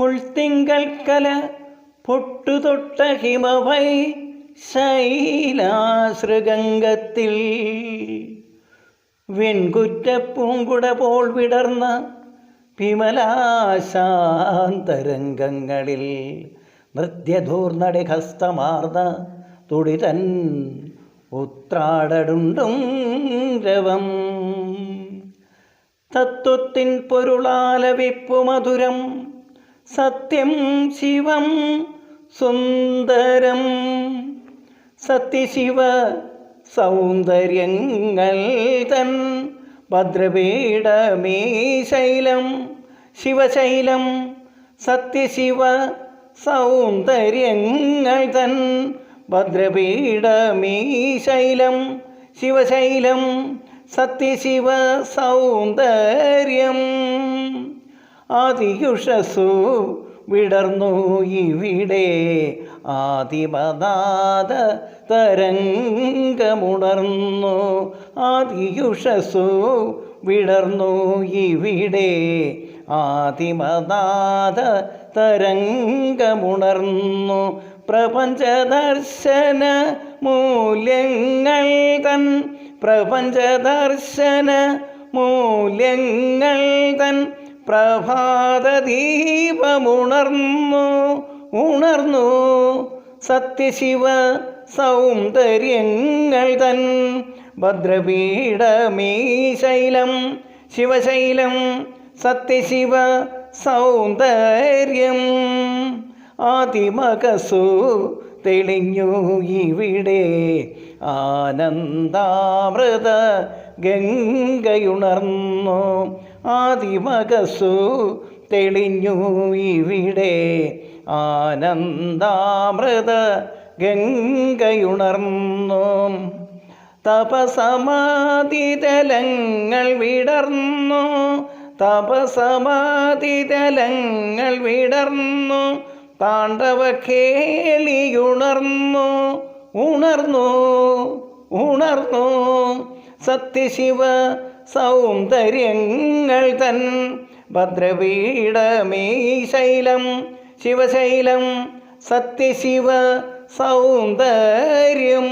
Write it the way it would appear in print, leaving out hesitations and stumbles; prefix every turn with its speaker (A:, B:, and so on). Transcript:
A: പുൽത്തിങ്കൽക്കല പൊട്ടുതൊട്ട ഹിമവൈ ശൈലാശ്രുഗംഗത്തിൽ വെൺകുറ്റപ്പൂങ്കുട പോൽ വിടർന്ന വിമലാശാന്തരംഗങ്ങളിൽ നൃത്യധൂർന്നടി ഹസ്തമാർന്ന തുടിതൻ ഉത്രാടടുണ്ടും രവം തത്വത്തിൻ പൊരുളാലപിപ്പുമധുരം സത്യം ശിവം സുന്ദരം സത്യശിവ സൗന്ദര്യങ്ങൾ തൻ ഭദ്രപീഠമീ ശൈലം ശിവശൈലം സത്യശിവ സൗന്ദര്യങ്ങൾ തൻ ഭദ്രപീഠമീ ശൈലം ശിവശൈലം സത്യശിവ സൗന്ദര്യം ആദിയുഷസു വിടർന്നു ഇവിടെ ആദിമനാദ തരംഗമുണർന്നു ആദിയുഷസു വിടർന്നു ഇവിടെ ആദിമനാദ തരംഗമുണർന്നു പ്രപഞ്ചദർശന മൂല്യങ്ങൾ തൻ പ്രപഞ്ചദർശന മൂല്യങ്ങൾ തൻ പ്രഭാതദീപമുണർന്നു ഉണർന്നു സത്യശിവ സൗന്ദര്യങ്ങൾ തൻ ഭദ്രപീഠമീ ശൈലം ശിവശൈലം സത്യശിവ സൗന്ദര്യം ആദിമകസു തെളിഞ്ഞു ഇവിടെ ആനന്ദാമൃത ഗംഗയുണർന്നു ആദിമകസു തെളിഞ്ഞു ഇവിടെ ആനന്ദാമൃത ഗംഗയുണർന്നു തപസമാതിതലങ്ങൾ വിടർന്നു തപസമാതിതലങ്ങൾ വിടർന്നു താണ്ഡവ കേളിയുണർന്നു ഉണർന്നു ഉണർന്നു സത്യശിവ സൗന്ദര്യങ്ങൾ തൻ ഭദ്രപീഠമീ ശൈലം ശിവശൈലം സത്യശിവ സൗന്ദര്യം